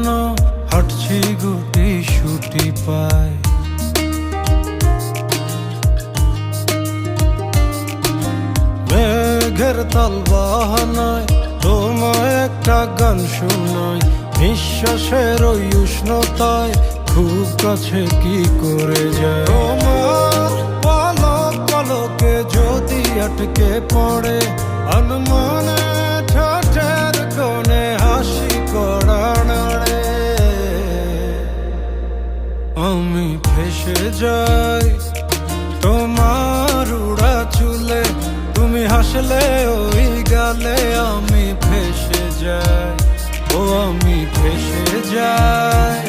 যেন হাঁটছি গুটি সুটি পায়। মেঘের তাল বাহানায় তোমায় একটা গান শোনাই, নিঃশ্বাসের ওই উষ্ণতায় খুব কাছে কি করে যায়। তোমার পলক পলকে যদি আটকে পড়ে আনমনে ঠোঁটের কোণে হাসি করা নাড়ে, আমি ভেসে যাই তোমার উড়া চুলে, তুমি হাসলে ওই গালে আমি ভেসে যাই, ও আমি ভেসে যাই।